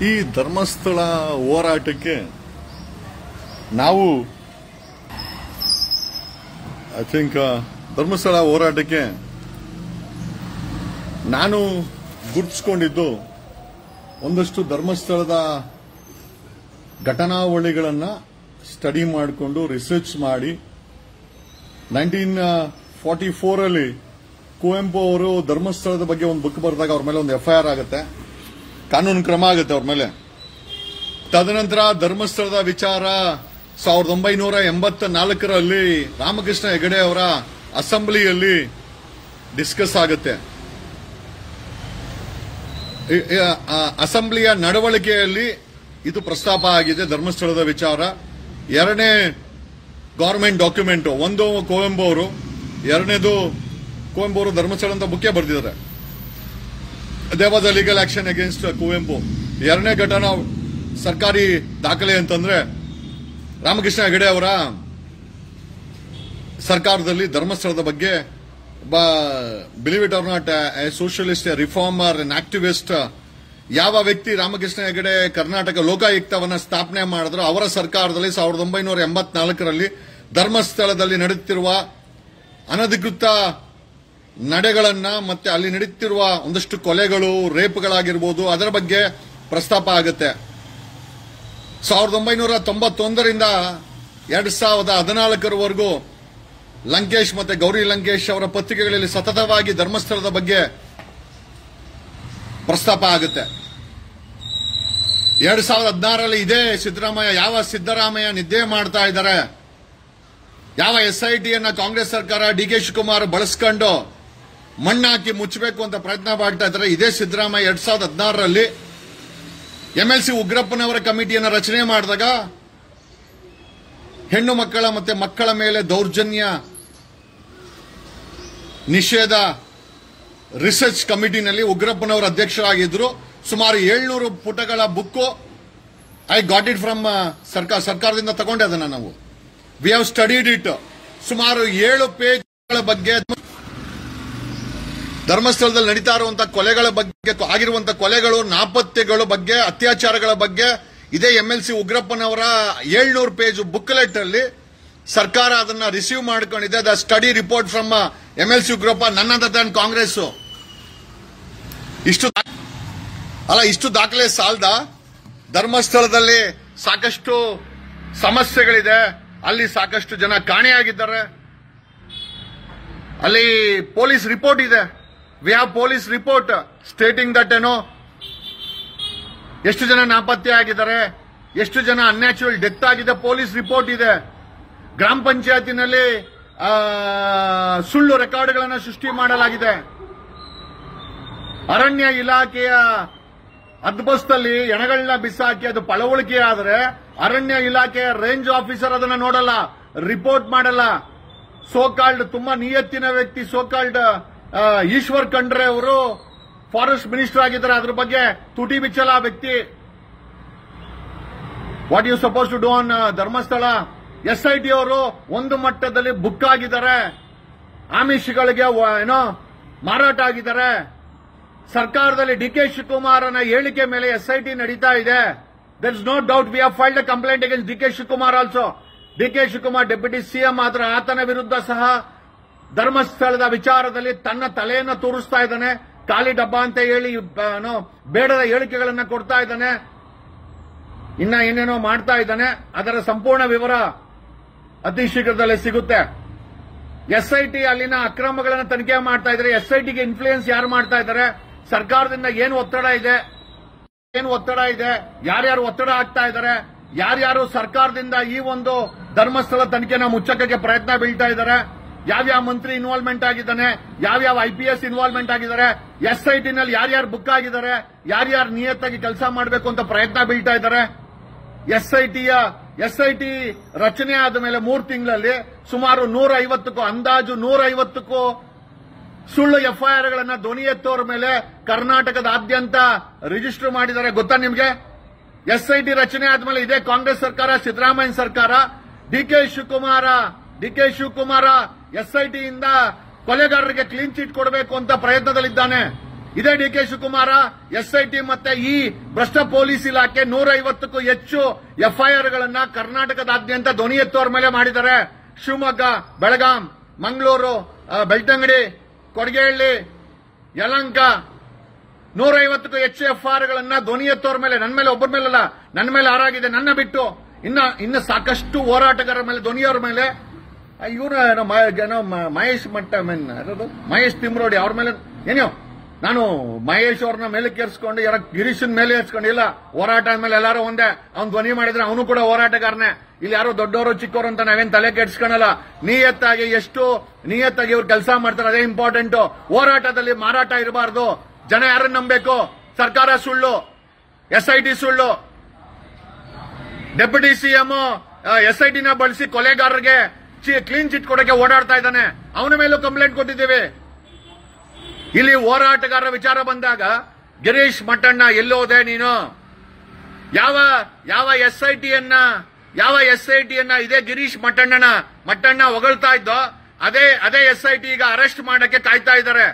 ಈ ಧರ್ಮಸ್ಥಳ ಹೋರಾಟಕ್ಕೆ ನಾವು ಐ ಥಿಂಕ್ ಧರ್ಮಸ್ಥಳ ಹೋರಾಟಕ್ಕೆ ನಾನು ಗುರುತಿಸಿಕೊಂಡಿದ್ದು ಒಂದಷ್ಟು ಧರ್ಮಸ್ಥಳದ ಘಟನಾವಳಿಗಳನ್ನ ಸ್ಟಡಿ ಮಾಡಿಕೊಂಡು ರಿಸರ್ಚ್ ಮಾಡಿ 1944 ಅಲ್ಲಿ ಕುವೆಂಪು ಅವರು ಧರ್ಮಸ್ಥಳದ ಬಗ್ಗೆ ಒಂದು ಬುಕ್ ಬರೆದಾಗ ಅವ್ರ ಮೇಲೆ ಒಂದು ಎಫ್ಐಆರ್ ಆಗುತ್ತೆ, ಕಾನೂನು ಕ್ರಮ ಆಗುತ್ತೆ ಅವ್ರ ಮೇಲೆ. ತದನಂತರ ಧರ್ಮಸ್ಥಳದ ವಿಚಾರ 1984ರಲ್ಲಿ ರಾಮಕೃಷ್ಣ ಹೆಗಡೆ ಅವರ ಅಸೆಂಬ್ಲಿಯಲ್ಲಿ ಡಿಸ್ಕಸ್ ಆಗುತ್ತೆ. ಅಸೆಂಬ್ಲಿಯ ನಡವಳಿಕೆಯಲ್ಲಿ ಇದು ಪ್ರಸ್ತಾಪ ಆಗಿದೆ ಧರ್ಮಸ್ಥಳದ ವಿಚಾರ. ಎರಡನೇ ಗವರ್ಮೆಂಟ್ ಡಾಕ್ಯುಮೆಂಟ್, ಒಂದು ಕುವೆಂಪು ಅವರು, ಎರಡನೇದು ಕುವೆಂಪು ಅವರು ಧರ್ಮಸ್ಥಳ ಅಂತ ಬುಕ್ಕೇ ಬರೆದಿದ್ದಾರೆ, they was a legal action against Kuvempu. ಎರಡನೇ ಘಟನಾ ಸರ್ಕಾರಿ ದಾಖಲೆ ಅಂತಂದ್ರೆ ರಾಮಕೃಷ್ಣ ಹೆಗಡೆ ಅವರ ಸರ್ಕಾರದಲ್ಲಿ ಧರ್ಮಸ್ಥಳದ ಬಗ್ಗೆ believe it or not a socialist, a reformer, an activist, ಯಾವ ವ್ಯಕ್ತಿ ರಾಮಕೃಷ್ಣ ಹೆಗಡೆ ಕರ್ನಾಟಕ ಲೋಕಾಯುಕ್ತವನ್ನ ಸ್ಥಾಪನೆ ಮಾಡಿದ್ರು ಅವರ ಸರ್ಕಾರದಲ್ಲಿ 1984ರಲ್ಲಿ ಧರ್ಮಸ್ಥಳದಲ್ಲಿ ನಡೆಯುತ್ತಿರುವ ಅನಧಿಕೃತ ನಡೆಗಳನ್ನ ಮತ್ತೆ ಅಲ್ಲಿ ನಡೆಯುತ್ತಿರುವ ಒಂದಷ್ಟು ಕೊಲೆಗಳು, ರೇಪ್ಗಳಾಗಿರ್ಬೋದು ಅದರ ಬಗ್ಗೆ ಪ್ರಸ್ತಾಪ ಆಗುತ್ತೆ. 1991ರಿಂದ 2014ರವರೆಗೂ ಲಂಕೇಶ್ ಮತ್ತೆ ಗೌರಿ ಲಂಕೇಶ್ ಅವರ ಪತ್ರಿಕೆಗಳಲ್ಲಿ ಸತತವಾಗಿ ಧರ್ಮಸ್ಥಳದ ಬಗ್ಗೆ ಪ್ರಸ್ತಾಪ ಆಗುತ್ತೆ. 2016ರಲ್ಲಿ ಇದೇ ಸಿದ್ದರಾಮಯ್ಯ ನಿದ್ದೆ ಮಾಡ್ತಾ ಇದ್ದಾರೆ, ಯಾವ SITಯನ್ನ ಕಾಂಗ್ರೆಸ್ ಸರ್ಕಾರ ಡಿ.ಕೆ. ಶಿವಕುಮಾರ್ ಬಳಸ್ಕೊಂಡು ಮಣ್ಣಾಕಿ ಮುಚ್ಚಬೇಕು ಅಂತ ಪ್ರಯತ್ನ ಮಾಡ್ತಾ ಇದ್ದಾರೆ. ಇದೇ ಸಿದ್ದರಾಮಯ್ಯ 2016ರಲ್ಲಿ MLC ಉಗ್ರಪ್ಪನವರ ಕಮಿಟಿಯನ್ನು ರಚನೆ ಮಾಡಿದಾಗ ಹೆಣ್ಣು ಮಕ್ಕಳ ಮತ್ತೆ ಮಕ್ಕಳ ಮೇಲೆ ದೌರ್ಜನ್ಯ ನಿಷೇಧ ರಿಸರ್ಚ್ ಕಮಿಟಿನಲ್ಲಿ ಉಗ್ರಪ್ಪನವರ ಅಧ್ಯಕ್ಷರಾಗಿದ್ರು. ಸುಮಾರು 700 ಪುಟಗಳ book I got it from ಸರ್ಕಾರದಿಂದ ತಗೊಂಡೆ ಅದನ್ನ ನಾವು. We have studied it. ಸುಮಾರು 7 ಪೇಜ್ಗಳ ಬಗ್ಗೆ ಧರ್ಮಸ್ಥಳದಲ್ಲಿ ನಡೀತಾ ಇರುವಂತಹ ಕೊಲೆಗಳ ಬಗ್ಗೆ, ಆಗಿರುವಂತಹ ಕೊಲೆಗಳು, ನಾಪತ್ತೆಗಳ ಬಗ್ಗೆ, ಅತ್ಯಾಚಾರಗಳ ಬಗ್ಗೆ ಇದೇ MLC ಉಗ್ರಪ್ಪನವರ 700 ಪೇಜ್ ಬುಕ್ಲೆಟ್ ಅಲ್ಲಿ ಸರ್ಕಾರ ಅದನ್ನ ರಿಸೀವ್ ಮಾಡ್ಕೊಂಡಿದೆ. The study report from MLC Ugrappa, ನನ್ ಅದರ್ ದನ್ ಕಾಂಗ್ರೆಸ್. ಇಷ್ಟು ದಾಖಲೆ ಸಾಲದ. ಧರ್ಮಸ್ಥಳದಲ್ಲಿ ಸಾಕಷ್ಟು ಸಮಸ್ಯೆಗಳಿದೆ, ಅಲ್ಲಿ ಸಾಕಷ್ಟು ಜನ ಕಾಣೆಯಾಗಿದ್ದಾರೆ, ಅಲ್ಲಿ ಪೊಲೀಸ್ ರಿಪೋರ್ಟ್ ಇದೆ. We have police report stating that ಎಷ್ಟು ಜನ ನಾಪತ್ತೆ ಆಗಿದ್ದಾರೆ, ಎಷ್ಟು ಜನ ಅನ್ಯಾಚುರಲ್ ಡೆತ್ ಆಗಿದೆ, ಪೊಲೀಸ್ ರಿಪೋರ್ಟ್ ಇದೆ. ಗ್ರಾಮ ಪಂಚಾಯತಿನಲ್ಲಿ ಸುಳ್ಳು ರೆಕಾರ್ಡ್ಗಳನ್ನು ಸೃಷ್ಟಿ ಮಾಡಲಾಗಿದೆ. ಅರಣ್ಯ ಇಲಾಖೆಯ ಹದ್ಬಸ್ತಲ್ಲಿ ಎಣಗಳನ್ನ ಬಿಸಾಕಿ ಅದು ಪಳವಳಿಕೆ ಆದರೆ ಅರಣ್ಯ ಇಲಾಖೆಯ ರೇಂಜ್ ಆಫೀಸರ್ ಅದನ್ನ ನೋಡಲ್ಲ, ರಿಪೋರ್ಟ್ ಮಾಡಲ್ಲ. ಸೋಕಾಲ್ಡ್ ತುಂಬಾ ನಿಯತ್ತಿನ ವ್ಯಕ್ತಿ ಸೋಕಾಲ್ಡ್ ಈಶ್ವರ್ ಖಂಡ್ರೆ ಅವರು ಫಾರೆಸ್ಟ್ ಮಿನಿಸ್ಟರ್ ಆಗಿದ್ದಾರೆ, ಅದ್ರ ಬಗ್ಗೆ ತುಟಿ ಬಿಚ್ಚಲ ವ್ಯಕ್ತಿ. What you suppose to do on Dharmasthala? SIT ಅವರು ಒಂದು ಮಟ್ಟದಲ್ಲಿ ಬುಕ್ ಆಗಿದ್ದಾರೆ, ಆಮಿಷಗಳಿಗೆ ಮಾರಾಟ ಆಗಿದ್ದಾರೆ. ಸರ್ಕಾರದಲ್ಲಿ ಡಿ.ಕೆ. ಶಿವಕುಮಾರನ ಹೇಳಿಕೆ ಮೇಲೆ SIT ನಡೀತಾ ಇದೆ. There is no doubt. We have filed a complaint against D K. Shivakumar also. D K. Shivakumar deputy CM ಆದ್ರೆ ಆತನ ವಿರುದ್ಧ ಸಹ ಧರ್ಮಸ್ಥಳದ ವಿಚಾರದಲ್ಲಿ ತನ್ನ ತಲೆಯನ್ನು ತೋರಿಸ್ತಾ ಇದ್ದಾನೆ, ಖಾಲಿ ಡಬ್ಬ ಅಂತ ಹೇಳಿ ಬೇಡದ ಹೇಳಿಕೆಗಳನ್ನ ಕೊಡ್ತಾ ಇದ್ದಾನೆ, ಇನ್ನ ಏನೇನೋ ಮಾಡ್ತಾ ಇದ್ದಾನೆ. ಅದರ ಸಂಪೂರ್ಣ ವಿವರ ಅತಿ ಶೀಘ್ರದಲ್ಲೇ ಸಿಗುತ್ತೆ. SIT ಅಲ್ಲಿನ ಅಕ್ರಮಗಳನ್ನು ತನಿಖೆ ಮಾಡ್ತಾ ಇದ್ದಾರೆ. SITಗೆ ಇನ್ಫ್ಲೂಯೆನ್ಸ್ ಯಾರು ಮಾಡ್ತಾ ಇದ್ದಾರೆ, ಸರ್ಕಾರದಿಂದ ಏನು ಒತ್ತಡ ಇದೆ, ಯಾರ್ಯಾರು ಒತ್ತಡ ಆಗ್ತಾ ಇದ್ದಾರೆ, ಯಾರ್ಯಾರು ಸರ್ಕಾರದಿಂದ ಈ ಒಂದು ಧರ್ಮಸ್ಥಳ ತನಿಖೆನ ಮುಚ್ಚಕ್ಕೆ ಪ್ರಯತ್ನ ಬೀಳ್ತಾ ಇದ್ದಾರೆ, ಯಾವ್ಯಾವ ಮಂತ್ರಿ ಇನ್ವಾಲ್ವ್ಮೆಂಟ್ ಆಗಿದ್ದಾನೆ, ಯಾವ್ಯಾವ IPS ಇನ್ವಾಲ್ವ್ಮೆಂಟ್ ಆಗಿದ್ದಾರೆ, SITನಲ್ಲಿ ಯಾರ್ಯಾರು ಬುಕ್ ಆಗಿದ್ದಾರೆ, ಯಾರ್ಯಾರು ನಿಯತ್ತಾಗಿ ಕೆಲಸ ಮಾಡಬೇಕು ಅಂತ ಪ್ರಯತ್ನ ಬೀಳ್ತಾ ಇದ್ದಾರೆ. SIT ರಚನೆ ಆದ ಮೇಲೆ 3 ತಿಂಗಳಲ್ಲಿ ಸುಮಾರು 150ಕ್ಕೂ ಅಂದಾಜು 150ಕ್ಕೂ ಸುಳ್ಳು FIRಗಳನ್ನ ಧ್ವನಿ ಎತ್ತೋರ ಮೇಲೆ ಕರ್ನಾಟಕದಾದ್ಯಂತ ರಿಜಿಸ್ಟರ್ ಮಾಡಿದ್ದಾರೆ. ಗೊತ್ತಾ ನಿಮ್ಗೆ? SIT ರಚನೆ ಆದ್ಮೇಲೆ ಇದೇ ಕಾಂಗ್ರೆಸ್ ಸರ್ಕಾರ, ಸಿದ್ದರಾಮಯ್ಯ ಸರ್ಕಾರ, ಡಿ.ಕೆ. ಶಿವಕುಮಾರ SITಯಿಂದ ಕೊಲೆಗಾರರಿಗೆ ಕ್ಲೀನ್ ಚಿಟ್ ಕೊಡಬೇಕು ಅಂತ ಪ್ರಯತ್ನದಲ್ಲಿದ್ದಾನೆ. ಇದೇ ಡಿ ಕೆ ಶಿವಕುಮಾರ ಎಸ್ಐಟಿ ಮತ್ತೆ ಈ ಭ್ರಷ್ಟ ಪೊಲೀಸ್ ಇಲಾಖೆ 150ಕ್ಕೂ ಹೆಚ್ಚು ಎಫ್ಐಆರ್ ಗಳನ್ನ ಕರ್ನಾಟಕದಾದ್ಯಂತ ಧ್ವನಿ ಎತ್ತುವರ ಮೇಲೆ ಮಾಡಿದ್ದಾರೆ. ಶಿವಮೊಗ್ಗ, ಬೆಳಗಾಂ, ಮಂಗಳೂರು, ಬೆಳ್ತಂಗಡಿ, ಕೊಡಗೇಹಳ್ಳಿ, ಯಲಹಂಕ 150ಕ್ಕೂ ಹೆಚ್ಚು ಎಫ್ಐಆರ್ ಗಳನ್ನ ಧ್ವನಿ ಎತ್ತುವರ ಮೇಲೆ, ನನ್ನ ಮೇಲೆ ಒಬ್ಬರ ಮೇಲಲ್ಲ, ನನ್ನ ಮೇಲೆ ಆರಾಗಿದೆ. ನನ್ನ ಬಿಟ್ಟು ಇನ್ನ ಸಾಕಷ್ಟು ಹೋರಾಟಗಾರರ ಮೇಲೆ, ಧ್ವನಿಯವರ ಮೇಲೆ, ಇವರು ಮಹೇಶ್ ಮಹೇಶ್ ತಿಮ್ರೋಡಿ ಅವ್ರ ಮೇಲೆ ಏನೋ ನಾನು ಮಹೇಶ್ ಅವ್ರನ್ನ ಮೇಲೆ ಕೇರಿಸ್ಕೊಂಡು ಯಾರ ಗಿರೀಶನ್ ಮೇಲೆ ಏರ್ಸ್ಕೊಂಡಿಲ್ಲ. ಹೋರಾಟ ಮೇಲೆ ಎಲ್ಲಾರು ಒಂದೇ. ಅವ್ನು ಧ್ವನಿ ಮಾಡಿದ್ರೆ ಅವನು ಕೂಡ ಹೋರಾಟಗಾರನೇ. ಇಲ್ಲಿ ಯಾರು ದೊಡ್ಡವರು ಚಿಕ್ಕವರು ಅಂತ ನಾವೇನ್ ತಲೆ ಕೆಡಿಸ್ಕೊಳಲ್ಲ. ನಿಯತ್ತಾಗಿ ಎಷ್ಟು ನಿಯತ್ತಾಗಿ ಇವ್ರು ಕೆಲಸ ಮಾಡ್ತಾರೆ ಅದೇ ಇಂಪಾರ್ಟೆಂಟ್. ಹೋರಾಟದಲ್ಲಿ ಮಾರಾಟ ಇರಬಾರ್ದು. ಜನ ಯಾರನ್ನ ನಂಬಬೇಕು? ಸರ್ಕಾರ ಸುಳ್ಳು, ಎಸ್ಐಟಿ ಸುಳ್ಳು, ಡೆಪ್ಯೂಟಿ ಸಿಎಂ ಎಸ್ಐಟಿನ ಬಳಸಿ ಕೊಲೆಗಾರರಿಗೆ ಕ್ಲೀನ್ ಚಿಟ್ ಕೊಡಕ್ಕೆ ಓಡಾಡ್ತಾ ಇದ್ದಾನೆ. ಅವನ ಮೇಲೂ ಕಂಪ್ಲೇಂಟ್ ಕೊಟ್ಟಿದ್ದೀವಿ. ಇಲ್ಲಿ ಹೋರಾಟಗಾರರ ವಿಚಾರ ಬಂದಾಗ ಗಿರೀಶ್ ಮಟ್ಟಣ್ಣ ಎಲ್ಲೋದೆ ನೀನು? ಯಾವ ಎಸ್ಐಟಿಯನ್ನ ಇದೇ ಗಿರೀಶ್ ಮಟ್ಟಣ್ಣ ಹೊಗಳ್ತಾ ಇದ್ದೋ ಅದೇ ಎಸ್ಐಟಿ ಈಗ ಅರೆಸ್ಟ್ ಮಾಡಕ್ಕೆ ಕಾಯ್ತಾ ಇದ್ದಾರೆ.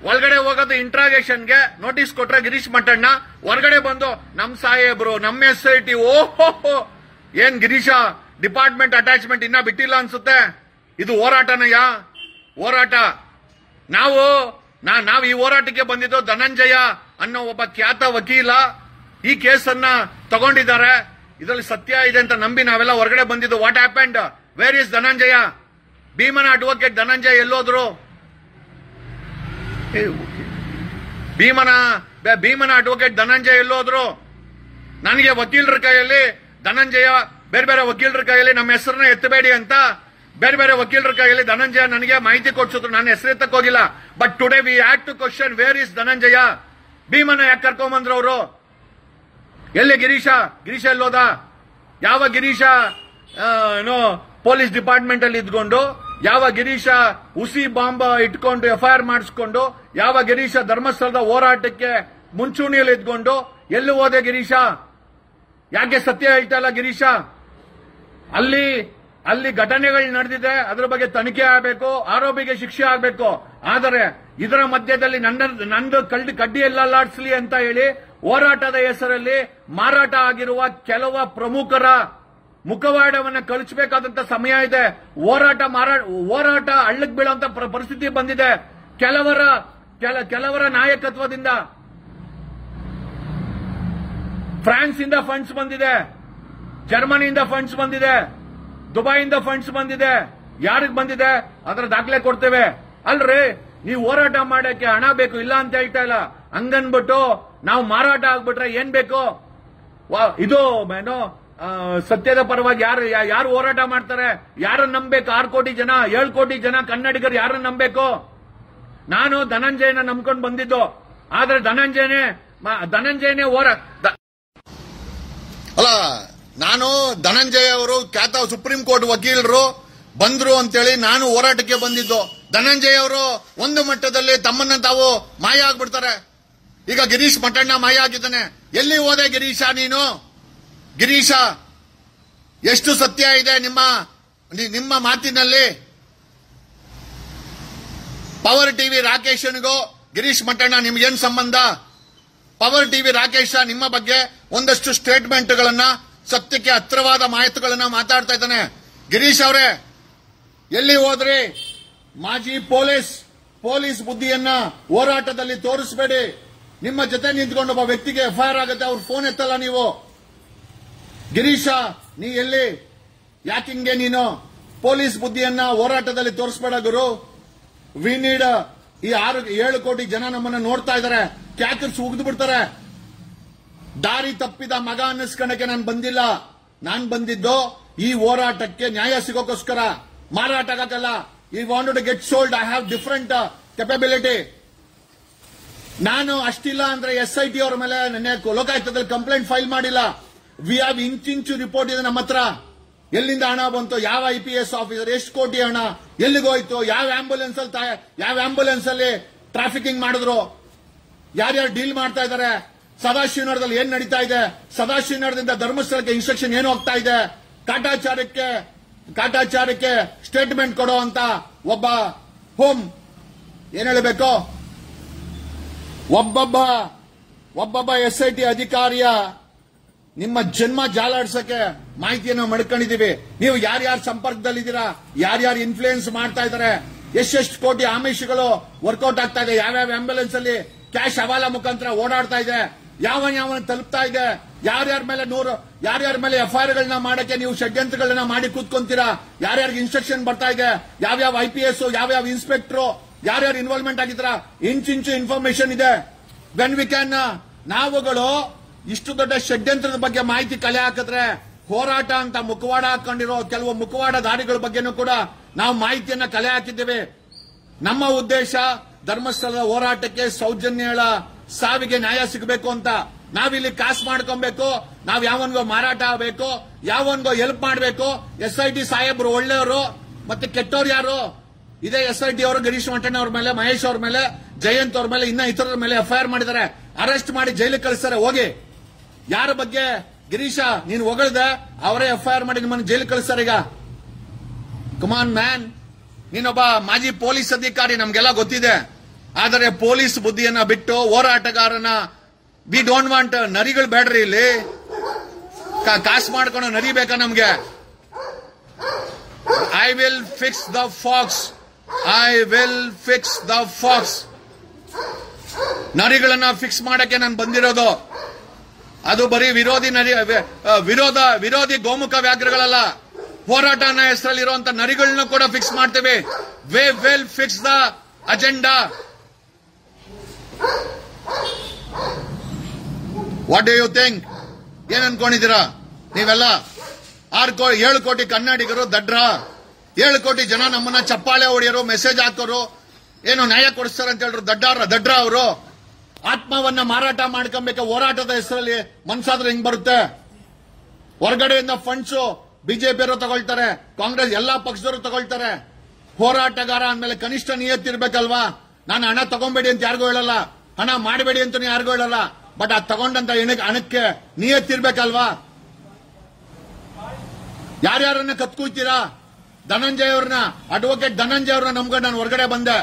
ಒಳಗಡೆ ಹೋಗೋದು ಇಂಟ್ರಾಗೇಷನ್ಗೆ ನೋಟಿಸ್ ಕೊಟ್ರೆ ಗಿರೀಶ್ ಮಟ್ಟಣ್ಣ ಹೊರಗಡೆ ಬಂದು ನಮ್ ಸಾಹೇಬ್ರು, ನಮ್ಮ ಎಸ್ಐಟಿ, ಓಹೋ ಏನ್ ಗಿರೀಶ ಡಿಪಾರ್ಟ್ಮೆಂಟ್ ಅಟ್ಯಾಚ್ಮೆಂಟ್ ಇನ್ನ ಬಿಟ್ಟಿಲ್ಲ ಅನ್ಸುತ್ತೆ. ಇದು ಹೋರಾಟನಯ್ಯ, ಹೋರಾಟ. ನಾವು ಈ ಹೋರಾಟಕ್ಕೆ ಬಂದಿದ್ದು ಧನಂಜಯ ಅನ್ನೋ ಒಬ್ಬ ಖ್ಯಾತ ವಕೀಲ ಈ ಕೇಸನ್ನ ತಗೊಂಡಿದ್ದಾರೆ. ಇದರಲ್ಲಿ ಸತ್ಯ ಇದೆ ಅಂತ ನಂಬಿ ನಾವೆಲ್ಲ ಹೊರಗಡೆ ಬಂದಿದ್ದು. What happened? Wear is Dhananjaya? ಭೀಮನ ಅಡ್ವೊಕೇಟ್ ಧನಂಜಯ ಎಲ್ಲೋದ್ರು? ಭೀಮನ ಅಡ್ವೊಕೇಟ್ ಧನಂಜಯ ಎಲ್ಲೋದ್ರು? ನನಗೆ ವಕೀಲರ ಕೈಯಲ್ಲಿ ಧನಂಜಯ, ಬೇರೆ ಬೇರೆ ವಕೀಲರ ಕೈಯಲ್ಲಿ ನಮ್ಮ ಹೆಸರನ್ನ ಎತ್ತಬೇಡಿ ಅಂತ ಬೇರೆ ಬೇರೆ ವಕೀಲರ ಕೈಯಲ್ಲಿ ಧನಂಜಯ ನನಗೆ ಮಾಹಿತಿ ಕೊಡ್ಸಿದ್ರು. ನನ್ನ ಹೆಸರು ಎತ್ತಕ್ಕೆ ಹೋಗಿಲ್ಲ. But today we had to question where is Dhananjaya? ಭೀಮನ ಯಾಕೆ ಕರ್ಕೊಂಬಂದ್ರು ಅವರು? ಎಲ್ಲಿ ಗಿರೀಶ ಎಲ್ಲೋದ? ಯಾವ ಗಿರೀಶ ಪೊಲೀಸ್ ಡಿಪಾರ್ಟ್ಮೆಂಟ್ ಅಲ್ಲಿ ಇದ್ಕೊಂಡು, ಯಾವ ಗಿರೀಶ ಹುಸಿ ಬಾಂಬ್ ಇಟ್ಕೊಂಡು ಎಫ್ಐಆರ್ ಮಾಡಿಸ್ಕೊಂಡು, ಯಾವ ಗಿರೀಶ ಧರ್ಮಸ್ಥಳದ ಹೋರಾಟಕ್ಕೆ ಮುಂಚೂಣಿಯಲ್ಲಿ ಇದ್ಕೊಂಡು ಎಲ್ಲಿ ಹೋದೆ ಗಿರೀಶ? ಯಾಕೆ ಸತ್ಯ ಹೇಳ್ತಾ ಇಲ್ಲ ಗಿರೀಶ? ಅಲ್ಲಿ ಘಟನೆಗಳು ನಡೆದಿದೆ, ಅದರ ಬಗ್ಗೆ ತನಿಖೆ ಆಗಬೇಕು, ಆರೋಪಿಗೆ ಶಿಕ್ಷೆ ಆಗಬೇಕು. ಆದರೆ ಇದರ ಮಧ್ಯದಲ್ಲಿ ನಂದು ಕಡ್ಡಿ ಎಲ್ಲಾಡಿಸ್ಲಿ ಅಂತ ಹೇಳಿ ಹೋರಾಟದ ಹೆಸರಲ್ಲಿ ಮಾರಾಟ ಆಗಿರುವ ಕೆಲವು ಪ್ರಮುಖರ ಮುಖವಾಡವನ್ನು ಕಳಿಸಬೇಕಾದಂತ ಸಮಯ ಇದೆ. ಹೋರಾಟ ಹಳ್ಳಕ್ಕೆ ಬೀಳುವಂತ ಪರಿಸ್ಥಿತಿ ಬಂದಿದೆ. ಕೆಲವರ ನಾಯಕತ್ವದಿಂದ ಫ್ರಾನ್ಸ್ ಇಂದ ಫಂಡ್ಸ್ ಬಂದಿದೆ, ಜರ್ಮನಿಯಿಂದ ಫಂಡ್ಸ್ ಬಂದಿದೆ, ದುಬೈಯಿಂದ ಫಂಡ್ಸ್ ಬಂದಿದೆ. ಯಾರಿಗೆ ಬಂದಿದೆ ಅದರ ದಾಖಲೆ ಕೊಡ್ತೇವೆ. ಅಲ್ರಿ, ನೀವು ಹೋರಾಟ ಮಾಡಕ್ಕೆ ಹಣ ಬೇಕು, ಇಲ್ಲ ಅಂತ ಹೇಳ್ತಾ ಇಲ್ಲ. ಹಂಗನ್ಬಿಟ್ಟು ನಾವು ಮಾರಾಟ ಆಗ್ಬಿಟ್ರೆ ಏನ್ ಬೇಕು? ಇದು ಸತ್ಯದ ಪರವಾಗಿ ಯಾರು ಹೋರಾಟ ಮಾಡ್ತಾರೆ? ಯಾರನ್ನ ನಂಬಬೇಕು? 6 ಕೋಟಿ ಜನ, 7 ಕೋಟಿ ಜನ ಕನ್ನಡಿಗರು ಯಾರನ್ನ ನಂಬಬೇಕು? ನಾನು ಧನಂಜಯನ ನಂಬ್ಕೊಂಡು ಬಂದಿದ್ದು. ಆದ್ರೆ ಧನಂಜಯನೇ ಅಲ್ಲ, ನಾನು ಧನಂಜಯ ಅವರು ಖ್ಯಾತ ಸುಪ್ರೀಂ ಕೋರ್ಟ್ ವಕೀಲರು ಬಂದ್ರು ಅಂತೇಳಿ ನಾನು ಹೋರಾಟಕ್ಕೆ ಬಂದಿದ್ದು. ಧನಂಜಯ ಅವರು ಒಂದು ಮಟ್ಟದಲ್ಲಿ ತಮ್ಮನ್ನ ತಾವು ಮಾಯ ಆಗ್ಬಿಡ್ತಾರೆ. ಈಗ ಗಿರೀಶ್ ಮಟ್ಟಣ್ಣ ಮಾಯ ಆಗಿದ್ದಾನೆ. ಎಲ್ಲಿ ಹೋದೆ ಗಿರೀಶ ನೀನು? ಗಿರೀಶ, ಎಷ್ಟು ಸತ್ಯ ಇದೆ ನಿಮ್ಮ ಮಾತಿನಲ್ಲಿ? ಪವರ್ ಟಿವಿ ರಾಕೇಶನ್ಗೂ ಗಿರೀಶ್ ಮಟ್ಟಣ್ಣ ನಿಮ್ಗೇನ್ ಸಂಬಂಧ? ಪವರ್ ಟಿವಿ ರಾಕೇಶ ನಿಮ್ಮ ಬಗ್ಗೆ ಒಂದಷ್ಟು ಸ್ಟೇಟ್ಮೆಂಟ್ಗಳನ್ನ, ಸತ್ಯಕ್ಕೆ ಹತ್ತಿರವಾದ ಮಾಹಿತಿಗಳನ್ನ ಮಾತಾಡ್ತಾ ಇದ್ದಾನೆ. ಗಿರೀಶ್ ಅವರೇ, ಎಲ್ಲಿ ಹೋದ್ರಿ? ಮಾಜಿ ಪೊಲೀಸ್ ಬುದ್ಧಿಯನ್ನ ಹೋರಾಟದಲ್ಲಿ ತೋರಿಸಬೇಡಿ. ನಿಮ್ಮ ಜೊತೆ ನಿಂತ್ಕೊಂಡು ಒಬ್ಬ ವ್ಯಕ್ತಿಗೆ ಎಫ್ಐಆರ್ ಆಗುತ್ತೆ, ಅವ್ರ ಫೋನ್ ಎತ್ತಲ್ಲ ನೀವು. ಗಿರೀಶ, ನೀ ಎಲ್ಲಿ? ಯಾಕಿಂಗೆ ನೀನು ಪೊಲೀಸ್ ಬುದ್ಧಿಯನ್ನ ಹೋರಾಟದಲ್ಲಿ ತೋರಿಸಬೇಡ ಗುರು. ವಿ ನೀಡ್ ಈ 6-7 ಕೋಟಿ ಜನ ನಮ್ಮನ್ನ ನೋಡ್ತಾ ಇದ್ದಾರೆ. ಕ್ಯಾಕರ್ಸ್ ಉಗಿದು ಬಿಡ್ತಾರೆ. ದಾರಿ ತಪ್ಪಿದ ಮಗ ಅನ್ನಿಸ್ಕಣಕ್ಕೆ ನಾನು ಬಂದಿಲ್ಲ. ನಾನು ಬಂದಿದ್ದು ಈ ಹೋರಾಟಕ್ಕೆ ನ್ಯಾಯ ಸಿಗೋಕ್ಕೋಸ್ಕರ, ಮಾರಾಟ ಆಗಲ್ಲ. ಈ wanted to get sold. I have different capability. ನಾನು ಅಷ್ಟಿಲ್ಲ ಅಂದ್ರೆ ಎಸ್ಐಟಿ ಅವರ ಮೇಲೆ ನೆನ್ನೆ ಲೋಕಾಯುಕ್ತದಲ್ಲಿ ಕಂಪ್ಲೇಂಟ್ ಫೈಲ್ ಮಾಡಿಲ್ಲ. ವಿ ಹ್ಯಾವ್ ಇಂಚು ರಿಪೋರ್ಟ್ ಇದೆ ನಮ್ಮ ಹತ್ರ. ಎಲ್ಲಿಂದ ಹಣ ಬಂತು? ಯಾವ IPS ಆಫೀಸರ್? ಎಷ್ಟು ಕೋಟಿ ಹಣ ಎಲ್ಲಿಗೋಯ್ತು? ಯಾವ ಆಂಬುಲೆನ್ಸ್ ಅಲ್ಲಿ ಟ್ರಾಫಿಕಿಂಗ್ ಮಾಡಿದ್ರು? ಯಾರ್ಯಾರು ಡೀಲ್ ಮಾಡ್ತಾ ಇದ್ದಾರೆ? ಸದಾಶಿವನಗರದಲ್ಲಿ ಏನ್ ನಡೀತಾ ಇದೆ? ಸದಾಶಿವನಗರದಿಂದ ಧರ್ಮಸ್ಥಳಕ್ಕೆ ಇನ್ಸ್ಟ್ರಕ್ಷನ್ ಏನು ಹೋಗ್ತಾ ಇದೆ? ಕಾಟಾಚಾರಕ್ಕೆ ಸ್ಟೇಟ್ಮೆಂಟ್ ಕೊಡೋ ಅಂತ ಒಬ್ಬ ಹೋಮ್ ಏನ್ ಹೇಳಬೇಕು? ಒಬ್ಬೊಬ್ಬ SIT ಅಧಿಕಾರಿಯ ನಿಮ್ಮ ಜನ್ಮ ಜಾಲಾಡ್ಸಕ್ಕೆ ಮಾಹಿತಿಯನ್ನು ಮಡ್ಕೊಂಡಿದೀವಿ. ನೀವು ಯಾರ್ಯಾರ ಸಂಪರ್ಕದಲ್ಲಿದ್ದೀರಾ, ಯಾರ್ಯಾರು ಇನ್ಫ್ಲೂಯೆನ್ಸ್ ಮಾಡ್ತಾ ಇದ್ದಾರೆ, ಎಷ್ಟೆಷ್ಟು ಕೋಟಿ ಆಮಿಷಗಳು ವರ್ಕೌಟ್ ಆಗ್ತಾ ಇದೆ, ಯಾವ್ಯಾವ ಆಂಬ್ಯುಲೆನ್ಸ್ ಅಲ್ಲಿ ಕ್ಯಾಶ್ ಹವಾಲಾ ಮುಖಾಂತರ ಓಡಾಡ್ತಾ ಇದೆ, ಯಾವನ ತಲುಪ್ತಾ ಇದೆ, ಯಾರ್ಯಾರ ಮೇಲೆ FIR ಗಳನ್ನ ಮಾಡಕ್ಕೆ ನೀವು ಷಡ್ಯಂತ್ರಗಳನ್ನ ಮಾಡಿ ಕೂತ್ಕೊಂತೀರಾ, ಯಾರ್ಯಾರಿಗೆ ಇನ್ಸ್ಟ್ರಕ್ಷನ್ ಬರ್ತಾ ಇದೆ, ಯಾವ್ಯಾವ IPS ಯಾವ್ಯಾವ ಇನ್ಸ್ಪೆಕ್ಟರ್ ಯಾರ್ಯಾರು ಇನ್ವಾಲ್ವ್ಮೆಂಟ್ ಆಗಿದ್ರ ಇಂಚು ಇನ್ಫಾರ್ಮೇಶನ್ ಇದೆ. ವೆನ್ ವಿ ಕ್ಯಾನ್ ನಾವುಗಳು ಇಷ್ಟು ದೊಡ್ಡ ಷಡ್ಯಂತ್ರದ ಬಗ್ಗೆ ಮಾಹಿತಿ ಕಲೆ ಹಾಕಿದ್ರೆ ಹೋರಾಟ ಅಂತ ಮುಖವಾಡ ಹಾಕೊಂಡಿರೋ ಕೆಲವು ಮುಖವಾಡಧಾರಿಗಳ ಬಗ್ಗೆನೂ ಕೂಡ ನಾವು ಮಾಹಿತಿಯನ್ನ ಕಲೆ ಹಾಕಿದ್ದೇವೆ. ನಮ್ಮ ಉದ್ದೇಶ ಧರ್ಮಸ್ಥಳದ ಹೋರಾಟಕ್ಕೆ ಸೌಜನ್ಯಗಳ ಸಾವಿಗೆ ನ್ಯಾಯ ಸಿಗಬೇಕು ಅಂತ. ನಾವಿಲ್ಲಿ ಕಾಸು ಮಾಡ್ಕೊಬೇಕು, ನಾವ್ ಯಾವನ್ಗೋ ಮಾರಾಟ ಆಗಬೇಕು, ಯಾವನ್ಗೋ ಹೆಲ್ಪ್ ಮಾಡಬೇಕು. SIT ಸಾಹೇಬ್ರು ಒಳ್ಳೆಯವರು ಮತ್ತೆ ಕೆಟ್ಟವ್ರು ಯಾರು? ಇದೇ SIT ಅವರು ಗಿರೀಶ್ ಮಠಣ್ಣ ಅವ್ರ ಮೇಲೆ, ಮಹೇಶ್ ಅವ್ರ ಮೇಲೆ, ಜಯಂತ್ ಅವ್ರ ಮೇಲೆ, ಇನ್ನ ಇತರರ ಮೇಲೆ FIR ಮಾಡಿದ್ದಾರೆ, ಅರೆಸ್ಟ್ ಮಾಡಿ ಜೈಲಿಗೆ ಕಳಿಸ್ತಾರೆ. ಹೋಗಿ ಯಾರ ಬಗ್ಗೆ ಗಿರೀಶ ನೀನು ಹೊಗಳದೆ ಅವರೇ FIR ಮಾಡಿ ನಿಮ್ಮನ್ನು ಜೈಲಿಗೆ ಕಳಿಸ್ತಾರೆ. ಈಗ ಕಮಾನ್ ಮ್ಯಾನ್, ನೀನೊಬ್ಬ ಮಾಜಿ ಪೊಲೀಸ್ ಅಧಿಕಾರಿ, ನಮ್ಗೆಲ್ಲ ಗೊತ್ತಿದೆ. ಆದರೆ ಪೊಲೀಸ್ ಬುದ್ಧಿಯನ್ನ ಬಿಟ್ಟು ಹೋರಾಟಗಾರನ ವಿ ಡೋಂಟ್ ವಾಂಟ್ ನರಿಗಳು ಬೇಡ್ರಿ. ಇಲ್ಲಿ ಕಾಸು ಮಾಡ್ಕೊಂಡು ನರಿ ಬೇಕಾ ನಮ್ಗೆ? I will fix the fox, I will fix the fox. ನರಿಗಳನ್ನ ಫಿಕ್ಸ್ ಮಾಡಕ್ಕೆ ನಾನು ಬಂದಿರೋದು. ಅದು ಬರೀ ವಿರೋಧಿ ಗೋಮುಖ ವ್ಯಾಘ್ರಗಳಲ್ಲ, ಹೋರಾಟನ ಹೆಸರಲ್ಲಿರುವಂತ ನರಿಗಳನ್ನ ಕೂಡ ಫಿಕ್ಸ್ ಮಾಡ್ತೇವೆ. We will fix the agenda. What do you think? ಏನ್ ಅನ್ಕೊಂಡಿದ್ದೀರಾ ನೀವೆಲ್ಲ? 7 ಕೋಟಿ ಕನ್ನಡಿಗರು ದಡ್ರ, 7 ಕೋಟಿ ಜನ ನಮ್ಮನ್ನ ಚಪ್ಪಾಳೆ ಹೊಡೆಯೋರು, ಮೆಸೇಜ್ ಹಾಕೋರು, ಏನು ನ್ಯಾಯ ಕೊಡಿಸ್ತಾರೆ ಅಂತ ಹೇಳಿದ್ರು ದಡ್ರ ಅವರು. ಆತ್ಮವನ್ನ ಮಾರಾಟ ಮಾಡ್ಕೊಬೇಕು ಹೋರಾಟದ ಹೆಸರಲ್ಲಿ. ಮನ್ಸಾದ್ರೆ ಹಿಂಗ್ ಬರುತ್ತೆ. ಹೊರಗಡೆಯಿಂದ ಫಂಡ್ಸ್ ಬಿಜೆಪಿಯವರು ತಗೊಳ್ತಾರೆ, ಕಾಂಗ್ರೆಸ್ ಎಲ್ಲಾ ಪಕ್ಷದವರು ತಗೊಳ್ತಾರೆ. ಹೋರಾಟಗಾರ ಅಂದ್ಮೇಲೆ ಕನಿಷ್ಠ ನಿಯತ್ತಿರ್ಬೇಕಲ್ವಾ? ನಾನು ಹಣ ತಗೊಂಬೇಡಿ ಅಂತ ಯಾರಿಗೂ ಹೇಳಲ್ಲ, ಹಣ ಮಾಡಬೇಡಿ ಅಂತ ಯಾರಿಗೂ ಹೇಳಲ್ಲ. ಬಟ್ ಆ ತಗೊಂಡಂತ ಹಣಕ್ಕೆ ನಿಯತ್ತಿರ್ಬೇಕಲ್ವಾ? ಯಾರ್ಯಾರನ್ನ ಕತ್ಕೂತೀರಾ? ಧನಂಜಯ ಅವ್ರನ್ನ, ಅಡ್ವೊಕೇಟ್ ಧನಂಜಯ ಅವ್ರನ್ನ ನಂಬ್ಕೊಂಡು ನಾನು ಹೊರಗಡೆ ಬಂದೆ.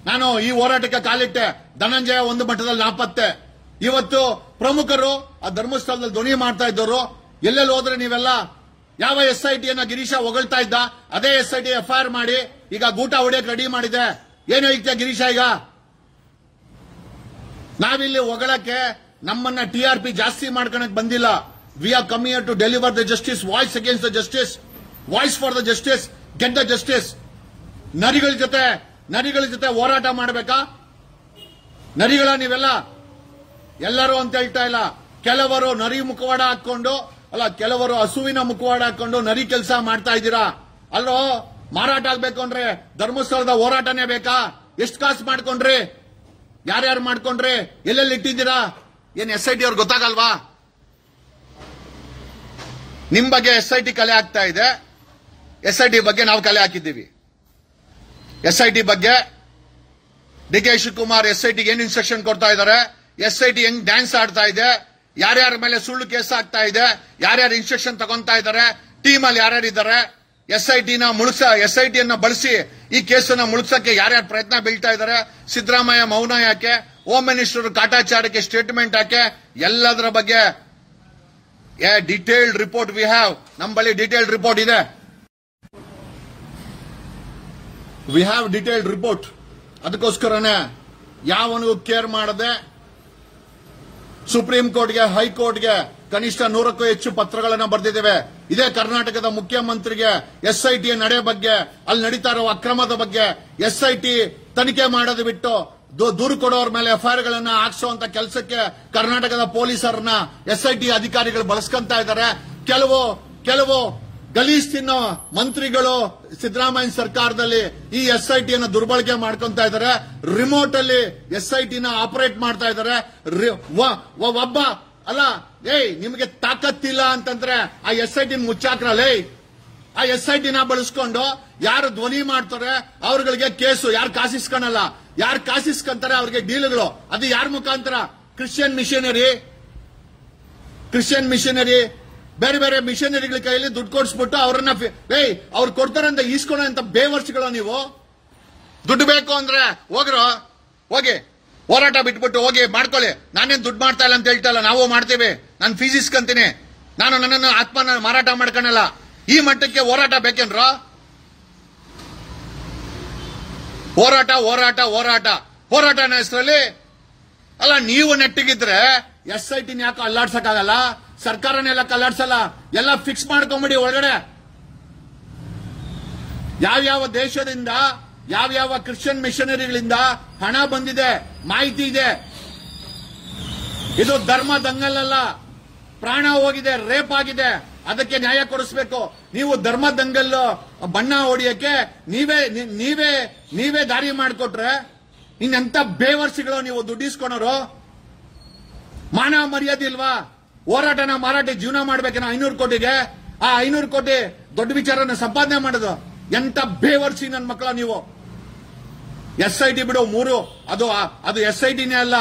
ನಾನು ಈ ಹೋರಾಟಕ್ಕೆ ಕಾಲಿಟ್ಟೆ. ಧನಂಜಯ ಒಂದು ಮಟ್ಟದಲ್ಲಿ ನಾಪತ್ತೆ. ಇವತ್ತು ಪ್ರಮುಖರು ಆ ಧರ್ಮಸ್ಥಳದಲ್ಲಿ ಧ್ವನಿ ಮಾಡ್ತಾ ಇದ್ದವರು ಎಲ್ಲೆಲ್ಲಿ ಹೋದ್ರೆ ನೀವೆಲ್ಲ ಯಾವ SIT ಗಿರೀಶ ಹೊಗಳ್ತಾ ಇದ್ದ, ಅದೇ SIT FIR ಮಾಡಿ ಈಗ ಗೂಟ ಹೊಡೆಯಕ್ಕೆ ರೆಡಿ ಮಾಡಿದೆ. ಏನು ಹೇಳ್ತೀಯ ಗಿರೀಶ? ಈಗ ನಾವಿಲ್ಲಿ ಹೊಗಳಕ್ಕೆ, ನಮ್ಮನ್ನ TRP ಜಾಸ್ತಿ ಮಾಡ್ಕೊಳಕ್ ಬಂದಿಲ್ಲ. We are come here to deliver the justice, voice against the justice, voice for the justice, get the justice. ನರಿಗಳ ಜೊತೆ ಹೋರಾಟ ಮಾಡಬೇಕಾ? ನರಿಗಳ ನೀವೆಲ್ಲ ಎಲ್ಲರೂ ಅಂತ ಹೇಳ್ತಾ ಇಲ್ಲ. ಕೆಲವರು ನರಿ ಮುಖವಾಡ ಹಾಕೊಂಡು, ಕೆಲವರು ಹಸುವಿನ ಮುಖವಾಡ ಹಾಕೊಂಡು ನರಿ ಕೆಲಸ ಮಾಡ್ತಾ ಇದ್ದೀರಾ. ಅಲ್ಲೋ, ಮಾರಾಟ ಆಗ್ಬೇಕು ಅಂದ್ರೆ ಧರ್ಮಸ್ಥಳದ ಹೋರಾಟನೇ ಬೇಕಾ? ಎಷ್ಟು ಕಾಸು ಮಾಡ್ಕೊಂಡ್ರಿ? ಯಾರ್ಯಾರು ಮಾಡ್ಕೊಂಡ್ರಿ? ಎಲ್ಲೆಲ್ಲಿ ಇಟ್ಟಿದ್ದೀರಾ? ಏನ್ SIT ಅವ್ರಿಗೆ ಗೊತ್ತಾಗಲ್ವಾ? ನಿಮ್ ಬಗ್ಗೆ SIT ಕಲೆ ಹಾಕ್ತಾ ಇದೆ. SIT ಬಗ್ಗೆ ನಾವು ಕಲೆ ಹಾಕಿದ್ದೀವಿ. SIT ಬಗ್ಗೆ DK ಶಿವಕುಮಾರ್ SIT ಏನ್ ಇನ್ಸ್ಟ್ರಕ್ಷನ್ ಕೊಡ್ತಾ ಇದ್ದಾರೆ, SIT ಹೆಂಗ್ ಡ್ಯಾನ್ಸ್ ಆಡ್ತಾ ಇದೆ, ಯಾರ್ಯಾರ ಮೇಲೆ ಸುಳ್ಳು ಕೇಸ್ ಆಗ್ತಾ ಇದೆ, ಯಾರ್ಯಾರು ಇನ್ಸ್ಟ್ರಕ್ಷನ್ ತಗೊಂತಾ ಇದ್ದಾರೆ, ಟೀಮ್ ಅಲ್ಲಿ ಯಾರ್ಯಾರು ಇದ್ದಾರೆ, SIT ಅನ್ನ ಬಳಸಿ ಈ ಕೇಸನ್ನ ಮುಳುಗ್ಸಕ್ಕೆ ಯಾರ್ಯಾರು ಪ್ರಯತ್ನ ಬೀಳ್ತಾ ಇದ್ದಾರೆ, ಸಿದ್ದರಾಮಯ್ಯ ಮೌನ ಯಾಕೆ, ಹೋಮ್ ಮಿನಿಸ್ಟರ್ ಕಾಟಾಚಾರಕ್ಕೆ ಸ್ಟೇಟ್ಮೆಂಟ್ ಯಾಕೆ, ಎಲ್ಲದರ ಬಗ್ಗೆ ಡಿಟೇಲ್ಡ್ ರಿಪೋರ್ಟ್ ವಿ ಹ್ಯಾವ್. ನಮ್ಮ ಬಳಿ ಡಿಟೇಲ್ಡ್ ರಿಪೋರ್ಟ್ ಇದೆ. We have detailed report. ಅದಕ್ಕೋಸ್ಕರನೇ ಯಾವನಿಗೂ ಕೇರ್ ಮಾಡದೆ ಸುಪ್ರೀಂ ಕೋರ್ಟ್ಗೆ, ಹೈಕೋರ್ಟ್ಗೆ ಕನಿಷ್ಠ 100ಕ್ಕೂ ಹೆಚ್ಚು ಪತ್ರಗಳನ್ನು ಬರೆದಿದ್ದೇವೆ. ಇದೇ ಕರ್ನಾಟಕದ ಮುಖ್ಯಮಂತ್ರಿಗೆ SIT ನಡೆ ಬಗ್ಗೆ, ಅಲ್ಲಿ ನಡೀತಾ ಇರುವ ಅಕ್ರಮದ ಬಗ್ಗೆ SIT ತನಿಖೆ ಮಾಡೋದು ಬಿಟ್ಟು ದೂರು ಕೊಡೋರ ಮೇಲೆ FIR ಗಳನ್ನ ಹಾಕ್ಸುವಂತ ಕೆಲಸಕ್ಕೆ ಕರ್ನಾಟಕದ ಪೊಲೀಸರನ್ನ SIT ಅಧಿಕಾರಿಗಳು ಬಳಸ್ಕೊಂತ ಇದ್ದಾರೆ. ಕೆಲವು ಗಲೀಜ್ ತಿನ್ನೋ ಮಂತ್ರಿಗಳು ಸಿದ್ದರಾಮಯ್ಯ ಸರ್ಕಾರದಲ್ಲಿ ಈ SIT ಅನ್ನು ದುರ್ಬಳಕೆ ಮಾಡ್ಕೊಂತ ಇದ್ದಾರೆ. ರಿಮೋಟ್ ಅಲ್ಲಿ SIT ಆಪರೇಟ್ ಮಾಡ್ತಾ ಇದ್ದಾರೆ. ಒಬ್ಬ ಅಲ್ಲ, ನಿಮಗೆ ತಾಕತ್ತಿಲ್ಲ ಅಂತಂದ್ರೆ ಆ SIT ಮುಚ್ಚಾಕ್ರಲ್ಲೇ. ಆ SIT ಬಳಸ್ಕೊಂಡು ಯಾರು ಧ್ವನಿ ಮಾಡ್ತಾರೆ ಅವ್ರಗಳಿಗೆ ಕೇಸು. ಯಾರು ಕಾಸಿಸ್ಕೊಳಲ್ಲ, ಯಾರು ಕಾಸಿಸ್ಕೊಂತಾರೆ ಅವ್ರಿಗೆ ಡೀಲ್ಗಳು. ಅದು ಯಾರ ಮುಖಾಂತರ? ಕ್ರಿಶ್ಚಿಯನ್ ಮಿಷನರಿ ಬೇರೆ ಬೇರೆ ಮಿಷನರಿಗಳ ಕೈಯಲ್ಲಿ ದುಡ್ಡು ಕೊಡಿಸ್ಬಿಟ್ಟು ಅವ್ರನ್ನ ಅವ್ರು ಕೊಡ್ತಾರೆ ಅಂತ ಈಸ್ಕೊಳ್ಳೋ ಅಂತ ಬೇವರ್ಸ್ಗಳು. ನೀವು ದುಡ್ಡು ಬೇಕು ಅಂದ್ರೆ ಹೋಗ್ರೋ, ಹೋರಾಟ ಬಿಟ್ಬಿಟ್ಟು ಹೋಗಿ ಮಾಡ್ಕೊಳ್ಳಿ. ನಾನೇನ್ ದುಡ್ಡು ಮಾಡ್ತಾ ಇಲ್ಲ ಅಂತ ಹೇಳ್ತಾ ಇಲ್ಲ, ನಾವು ಮಾಡ್ತೀವಿ. ನಾನು ಫೀಸ್ ಇಸ್ಕೊಂತೀನಿ, ನಾನು ನನ್ನನ್ನು ಆತ್ಮನ ಮಾರಾಟ ಮಾಡ್ಕೊಳಲ್ಲ. ಈ ಮಟ್ಟಕ್ಕೆ ಹೋರಾಟ ಬೇಕೇನ್ರ? ಹೋರಾಟ ಹೋರಾಟ ಹೋರಾಟ ಹೋರಾಟನ ಹೆಸರಲ್ಲಿ ಅಲ್ಲ. ನೀವು ನೆಟ್ಟಿಗಿದ್ರೆ SIT ಯಾಕೆ ಅಲ್ಲಾಡ್ಸಕ್ಕಾಗಲ್ಲ? ಸರ್ಕಾರನೆಲ್ಲ ಅಲ್ಲಾಡ್ಸಲ್ಲ, ಎಲ್ಲ ಫಿಕ್ಸ್ ಮಾಡ್ಕೊಂಬಿಡಿ ಒಳಗಡೆ. ಯಾವ್ಯಾವ ದೇಶದಿಂದ ಯಾವ್ಯಾವ ಕ್ರಿಶ್ಚಿಯನ್ ಮಿಷನರಿಗಳಿಂದ ಹಣ ಬಂದಿದೆ ಮಾಹಿತಿ ಇದೆ. ಇದು ಧರ್ಮ ದಂಗಲಲ್ಲ, ಪ್ರಾಣ ಹೋಗಿದೆ, ರೇಪ್ ಆಗಿದೆ, ಅದಕ್ಕೆ ನ್ಯಾಯ ಕೊಡಿಸಬೇಕು. ನೀವು ಧರ್ಮ ದಂಗಲ್ಲು ಬಣ್ಣ ಹೊಡಿಯಕ್ಕೆ ನೀವೇ ದಾರಿ ಮಾಡಿಕೊಟ್ರೆ ಇನ್ನೆಂತ ಬೇವರ್ಸಿಗಳು ನೀವು ದುಡ್ಡಿಸ್ಕೊಳೋರು. ಮಾನ ಮರ್ಯಾದೆ ಇಲ್ವಾ? ಹೋರಾಟನ ಮಾರಾಟ ಜೀವನ ಮಾಡ್ಬೇಕೇನೋ 500 ಕೋಟಿಗೆ. ಆ 500 ಕೋಟಿ ದೊಡ್ಡ ವಿಚಾರನ ಸಂಪಾದನೆ ಮಾಡೋದು ಎಂತ ಬೇವರ್ಸಿ ನನ್ನ ಮಕ್ಕಳ ನೀವು. SIT ಬಿಡು 3, ಅದು SITನೇ ಅಲ್ಲ.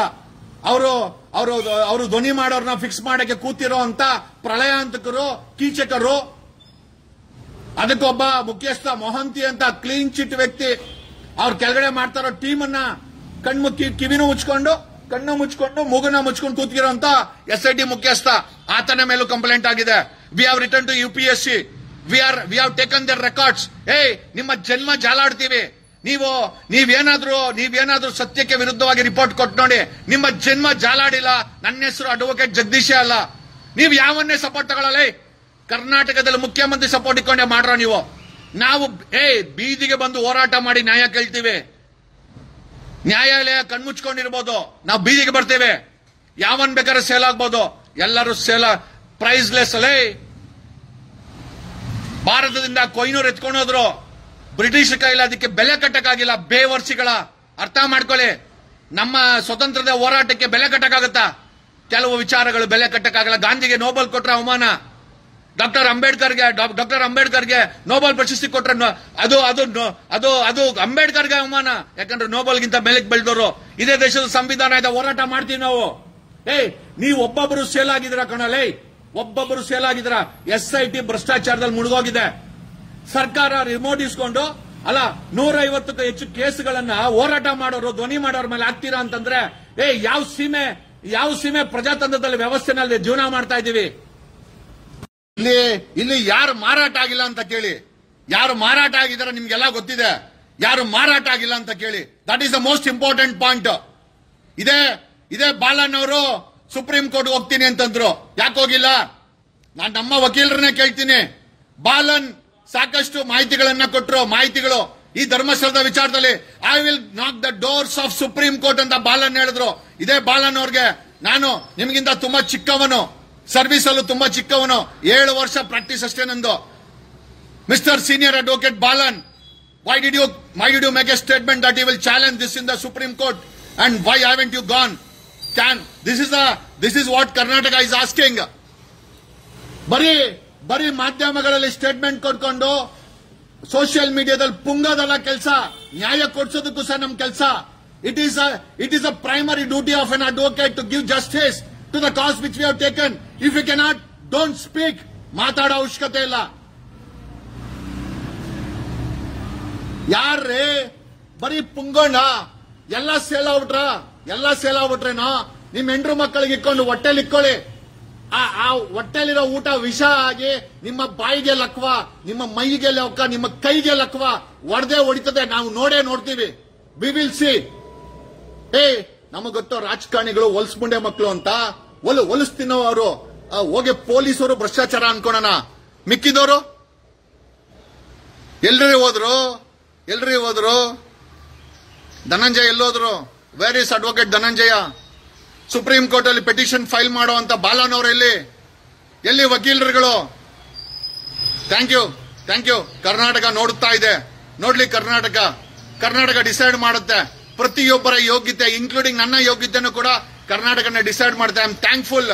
ಅವರು ಧ್ವನಿ ಮಾಡೋರ್ನ ಫಿಕ್ಸ್ ಮಾಡಕ್ಕೆ ಕೂತಿರೋ ಅಂತ ಪ್ರಳಯಾಂತಕರು, ಕೀಚಕರು. ಅದಕ್ಕೊಬ್ಬ ಮುಖ್ಯಸ್ಥ ಮೊಹಂತಿ ಅಂತ ಕ್ಲೀನ್ ಚಿಟ್ ವ್ಯಕ್ತಿ. ಅವ್ರ ಕೆಳಗಡೆ ಮಾಡ್ತಾರೋ ಟೀಮ್ ಅನ್ನ ಕಿವಿನೂ ಕಣ್ಣು ಮುಚ್ಕೊಂಡು ಮೂಗನ್ನ ಮುಚ್ಕೊಂಡು ಕೂತಿರೋ ಅಂತ SIT ಮುಖ್ಯಸ್ಥ. ಆತನ ಮೇಲೂ ಕಂಪ್ಲೇಂಟ್ ಆಗಿದೆ. We have return to UPSC. We have taken their records. ನಿಮ್ಮ ಜನ್ಮ ಜಾಲಾಡ್ತೀವಿ. ನೀವೇನಾದ್ರೂ ಸತ್ಯಕ್ಕೆ ವಿರುದ್ಧವಾಗಿ ರಿಪೋರ್ಟ್ ಕೊಟ್ಟು ನೋಡಿ, ನಿಮ್ಮ ಜನ್ಮ ಜಾಲಾಡಿಲ್ಲ. ನನ್ನ ಹೆಸರು ಅಡ್ವೊಕೇಟ್ ಜಗದೀಶೇ ಅಲ್ಲ. ನೀವು ಯಾವನ್ನೇ ಸಪೋರ್ಟ್ ತಗೊಳ್ಳಲ್ಲ. ಕರ್ನಾಟಕದಲ್ಲಿ ಮುಖ್ಯಮಂತ್ರಿ ಸಪೋರ್ಟ್ ಇಟ್ಕೊಂಡೆ ಮಾಡ್ರ ನೀವು. ನಾವು ಬೀದಿಗೆ ಬಂದು ಹೋರಾಟ ಮಾಡಿ ನ್ಯಾಯ ಕೇಳ್ತೀವಿ. ನ್ಯಾಯಾಲಯ ಕಣ್ಮುಚ್ಕೊಂಡಿರ್ಬೋದು, ನಾವು ಬೀದಿಗೆ ಬರ್ತೇವೆ. ಯಾವನ್ ಬೇಕಾದ್ರೆ ಸೇಲ್ ಆಗ್ಬೋದು, ಎಲ್ಲರೂ ಪ್ರೈಸ್ಲೆಸ್ ಅಲ್ಲೇ. ಭಾರತದಿಂದ ಕೊಯ್ನೂರು ಎತ್ಕೊಂಡೋದ್ರು, ಬ್ರಿಟಿಷ್ ಕೈಲಿ ಅದಕ್ಕೆ ಬೆಲೆ ಕಟ್ಟಕ್ಕಾಗಿಲ್ಲ. ಬೇವರ್ಸಿಗಳ ಅರ್ಥ ಮಾಡ್ಕೊಳ್ಳಿ. ನಮ್ಮ ಸ್ವತಂತ್ರದ ಹೋರಾಟಕ್ಕೆ ಬೆಲೆ ಕಟ್ಟಕ್ಕಾಗತ್ತಾ? ಕೆಲವು ವಿಚಾರಗಳು ಬೆಲೆ ಕಟ್ಟಕ್ಕಾಗಲ್ಲ. ಗಾಂಧಿಗೆ ನೋಬೆಲ್ ಕೊಟ್ರ ಅವಮಾನ, ಡಾಕ್ಟರ್ ಅಂಬೇಡ್ಕರ್ಗೆ ನೋಬೆಲ್ ಪ್ರಶಸ್ತಿ ಕೊಟ್ರೆ ಅದು ಅಂಬೇಡ್ಕರ್ಗೆ ಅವಮಾನ. ಯಾಕಂದ್ರೆ ನೋಬೆಲ್ಗಿಂತ ಮೇಲಕ್ಕೆ ಬೆಳೆದವರು. ಇದೇ ದೇಶದ ಸಂವಿಧಾನ ಇದೆ, ಹೋರಾಟ ಮಾಡ್ತೀವಿ ನಾವು. ನೀವು ಒಬ್ಬೊಬ್ಬರು ಸೇಲ್ ಆಗಿದ್ರ ಕಣಲೇ, ಒಬ್ಬೊಬ್ಬರು ಸೇಲ್ ಆಗಿದ್ರ. SIT ಭ್ರಷ್ಟಾಚಾರದಲ್ಲಿ ಮುಳುಗೋಗಿದೆ. ಸರ್ಕಾರ ರಿಮೋಟ್ ಇಸ್ಕೊಂಡು 150ಕ್ಕೂ ಹೆಚ್ಚು ಕೇಸ್ಗಳನ್ನ ಹೋರಾಟ ಮಾಡೋರು, ಧ್ವನಿ ಮಾಡೋರ ಮೇಲೆ ಹಾಕ್ತೀರಾ ಅಂತಂದ್ರೆ ಯಾವ ಸೀಮೆ ಪ್ರಜಾತಂತ್ರದಲ್ಲಿ ವ್ಯವಸ್ಥೆನಲ್ಲಿ ಜೀವನ ಮಾಡ್ತಾ ಇದೀವಿ. ಇಲ್ಲಿ ಯಾರು ಮಾರಾಟ ಆಗಿಲ್ಲ ಅಂತ ಕೇಳಿ. ಯಾರು ಮಾರಾಟ ಆಗಿದ್ದಾರೆ ನಿಮ್ಗೆಲ್ಲ ಗೊತ್ತಿದೆ. ಯಾರು ಮಾರಾಟ ಆಗಿಲ್ಲ ಅಂತ ಕೇಳಿ. That is the most important point. ಇದೇ ಬಾಲನ್ ಅವರು ಸುಪ್ರೀಂ ಕೋರ್ಟ್ ಹೋಗ್ತೀನಿ ಅಂತಂದ್ರು. ಯಾಕೆ ಹೋಗಿಲ್ಲ? ನಾನು ನಮ್ಮ ವಕೀಲರನ್ನೇ ಕೇಳ್ತೀನಿ. ಬಾಲನ್ ಸಾಕಷ್ಟು ಮಾಹಿತಿಗಳನ್ನ ಕೊಟ್ಟರು. ಮಾಹಿತಿಗಳು ಈ ಧರ್ಮಸ್ಥಳದ ವಿಚಾರದಲ್ಲಿ ಐ ವಿಲ್ ನಾಕ್ the doors of supreme court ಅಂತ ಬಾಲನ್ ಹೇಳಿದ್ರು. ಇದೇ ಬಾಲನ್ ಅವ್ರಿಗೆ ನಾನು ನಿಮಗಿಂತ ತುಂಬಾ ಚಿಕ್ಕವನು, ಸರ್ವಿಸ್ ಅಲ್ಲೂ ತುಂಬಾ ಚಿಕ್ಕವನು, 7 ವರ್ಷ ಪ್ರಾಕ್ಟೀಸ್ ಅಷ್ಟೇ ನಂದು. Mister senior advocate Balan, why did you make a statement that you will challenge this in the Supreme Court, and why haven't you gone? This is what Karnataka is asking. ಬರೀ ಮಾಧ್ಯಮಗಳಲ್ಲಿ statement ಕೊಡ್ಕೊಂಡು social ಮೀಡಿಯಾದಲ್ಲಿ ಪುಂಗೋದಲ್ಲ ಕೆಲಸ. ನ್ಯಾಯ ಕೊಡ್ಸೋದಕ್ಕೂ ಸಹ ನಮ್ ಕೆಲಸ. It is a primary duty of an advocate to give justice to the cause which we have taken. If you cannot, don't speak. ಮಾತಾಡೋ ಅವಶ್ಯಕತೆ ಇಲ್ಲ. ಯಾರ್ರೇ ಬರೀ ಪುಂಗೋಣ ಎಲ್ಲ ಸೇಲ್ ಆಗ್ಬಿಟ್ರೇನೋ. ನಿಮ್ ಹೆಂಡ್ರು ಮಕ್ಕಳಿಗೆ ಇಕ್ಕೊಂಡು ಹೊಟ್ಟೆಲಿ ಇಕ್ಕೊಳ್ಳಿ. ಆ ಹೊಟ್ಟೆಲಿರೋ ಊಟ ವಿಷ ಆಗಿ ನಿಮ್ಮ ಬಾಯಿಗೆ ಲಕ್ವ, ನಿಮ್ಮ ಮೈಗೆ ಲಕ್ವ, ನಿಮ್ಮ ಕೈಗೆ ಲಕ್ವ ಹೊಡೆದೇ ಹೊಡಿತದೆ. ನಾವು ನೋಡ್ತೀವಿ. We will see. ನಮಗ್ ಗೊತ್ತೋ ರಾಜಕಾರಣಿಗಳು ಹೊಲ್ಸ್ಮುಂಡೆ ಮಕ್ಕಳು ಅಂತ. ಹೊಲಸ್ ತಿನ್ನೋರು ಹೋಗಿ ಪೊಲೀಸರು ಭ್ರಷ್ಟಾಚಾರ ಅನ್ಕೋಣ. ಮಿಕ್ಕಿದವರು ಎಲ್ರಿ ಹೋದ್ರು? ಧನಂಜಯ ಎಲ್ಲೋದ್ರು? Where is advocate Dhananjaya? Supreme court ಅಲ್ಲಿ ಪೆಟಿಷನ್ ಫೈಲ್ ಮಾಡುವಂತ ಬಾಲನ್ ಅವರು ಎಲ್ಲಿ ವಕೀಲರುಗಳು? Thank you. ಕರ್ನಾಟಕ ನೋಡುತ್ತಾ ಇದೆ. ನೋಡ್ಲಿ, ಕರ್ನಾಟಕ ಡಿಸೈಡ್ ಮಾಡುತ್ತೆ. ಪ್ರತಿಯೊಬ್ಬರ ಯೋಗ್ಯತೆ, ಇನ್ಕ್ಲೂಡಿಂಗ್ ನನ್ನ ಯೋಗ್ಯತೆನೂ ಕೂಡ ಕರ್ನಾಟಕನ ಡಿಸೈಡ್ ಮಾಡುತ್ತೆ. I am thankful.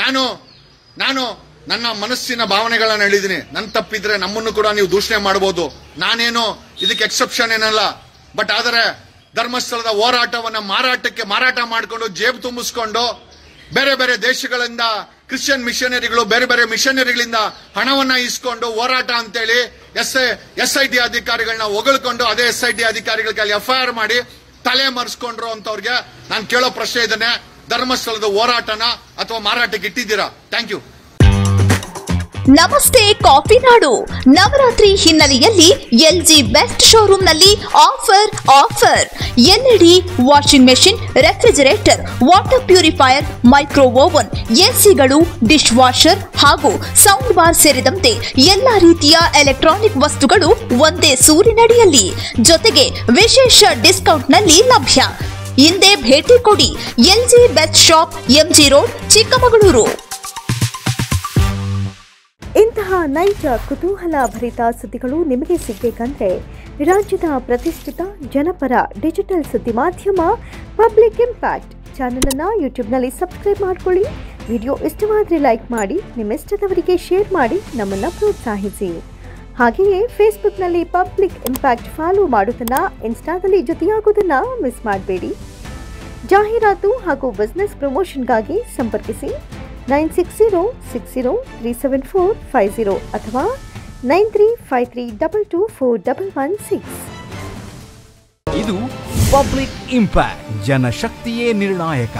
ನಾನು ನನ್ನ ಮನಸ್ಸಿನ ಭಾವನೆಗಳನ್ನ ಹೇಳಿದೀನಿ. ನನ್ ತಪ್ಪಿದ್ರೆ ನಮ್ಮನ್ನು ಕೂಡ ನೀವು ದೂಷಣೆ ಮಾಡಬಹುದು. ನಾನೇನು ಇದಕ್ಕೆ ಎಕ್ಸೆಪ್ಷನ್ ಏನಲ್ಲ. ಬಟ್ ಆದರೆ ಧರ್ಮಸ್ಥಳದ ಹೋರಾಟವನ್ನ ಮಾರಾಟ ಮಾಡಿಕೊಂಡು ಜೇಬು ತುಂಬಿಸ್ಕೊಂಡು ಬೇರೆ ದೇಶಗಳಿಂದ ಕ್ರಿಶ್ಚಿಯನ್ ಮಿಷನರಿಗಳು ಬೇರೆ ಮಿಷನರಿಗಳಿಂದ ಹಣವನ್ನ ಇಸ್ಕೊಂಡು ಹೋರಾಟ ಅಂತೇಳಿ SIT ಅಧಿಕಾರಿಗಳನ್ನ ಹೊಗಳ್ಕೊಂಡು ಅದೇ SIT ಅಧಿಕಾರಿಗಳ FIR ಮಾಡಿ ತಲೆ ಮರೆಸ್ಕೊಂಡ್ರು ಅಂತವ್ರಿಗೆ ನಾನು ಕೇಳೋ ಪ್ರಶ್ನೆ ಇದನ್ನೇ, ಧರ್ಮಸ್ಥಳದ ಹೋರಾಟನ ಅಥವಾ ಮಾರಾಟಕ್ಕೆ ಇಟ್ಟಿದ್ದೀರಾ? Thank you. ನಮಸ್ತೆ ಕಾಫಿ ನಾಡು. ನವರಾತ್ರಿ ಹಿನ್ನೆಲೆಯಲ್ಲಿ ಎಲ್ಜಿ ಬೆಸ್ಟ್ ಶೋರೂಮ್ನಲ್ಲಿ offer LED washing machine, refrigerator, water purifier, micro oven, ಎಸಿಗಳು, ಡಿಶ್ ವಾಷರ್ ಹಾಗೂ ಸೌಂಡ್ ಬಾರ್ ಸೇರಿದಂತೆ ಎಲ್ಲಾ ರೀತಿಯ ಎಲೆಕ್ಟ್ರಾನಿಕ್ ವಸ್ತುಗಳು ಒಂದೇ ಸೂರಿನಡಿಯಲ್ಲಿ, ಜೊತೆಗೆ ವಿಶೇಷ ಡಿಸ್ಕೌಂಟ್ನಲ್ಲಿ ಲಭ್ಯ. ಹಿಂದೆ ಭೇಟಿ ಕೊಡಿ. LG best shop, MG road, Chikkamagaluru. ಇಂತಹ ನೈಜ ಕುತೂಹಲ ಭರಿತ ಸುದ್ದಿಗಳು ನಿಮಗೆ ಸಿಗಬೇಕಂದ್ರೆ ರಾಜ್ಯದ ಪ್ರತಿಷ್ಠಿತ ಜನಪರ ಡಿಜಿಟಲ್ ಸುದ್ದಿ ಮಾಧ್ಯಮ ಪಬ್ಲಿಕ್ ಇಂಪ್ಯಾಕ್ಟ್ ಚಾನಲನ್ನು ಯೂಟ್ಯೂಬ್ನಲ್ಲಿ ಸಬ್ಸ್ಕ್ರೈಬ್ ಮಾಡಿಕೊಳ್ಳಿ. ವಿಡಿಯೋ ಇಷ್ಟವಾದರೆ ಲೈಕ್ ಮಾಡಿ, ನಿಮ್ಮಿಷ್ಟದವರಿಗೆ ಶೇರ್ ಮಾಡಿ ನಮ್ಮನ್ನು ಪ್ರೋತ್ಸಾಹಿಸಿ. ಹಾಗೆಯೇ ಫೇಸ್ಬುಕ್ನಲ್ಲಿ ಪಬ್ಲಿಕ್ ಇಂಪ್ಯಾಕ್ಟ್ ಫಾಲೋ ಮಾಡೋದನ್ನು, ಇನ್ಸ್ಟಾದಲ್ಲಿ ಜೊತೆಯಾಗೋದನ್ನು ಮಿಸ್ ಮಾಡಬೇಡಿ. ಜಾಹೀರಾತು ಹಾಗೂ ಬಿಸ್ನೆಸ್ ಪ್ರಮೋಷನ್ಗಾಗಿ ಸಂಪರ್ಕಿಸಿ 9606037450 ಅಥವಾ 9353224116. ಇದು ಪಬ್ಲಿಕ್ ಇಂಪ್ಯಾಕ್ಟ್, ಜನಶಕ್ತಿಯೇ ನಿರ್ಣಾಯಕ.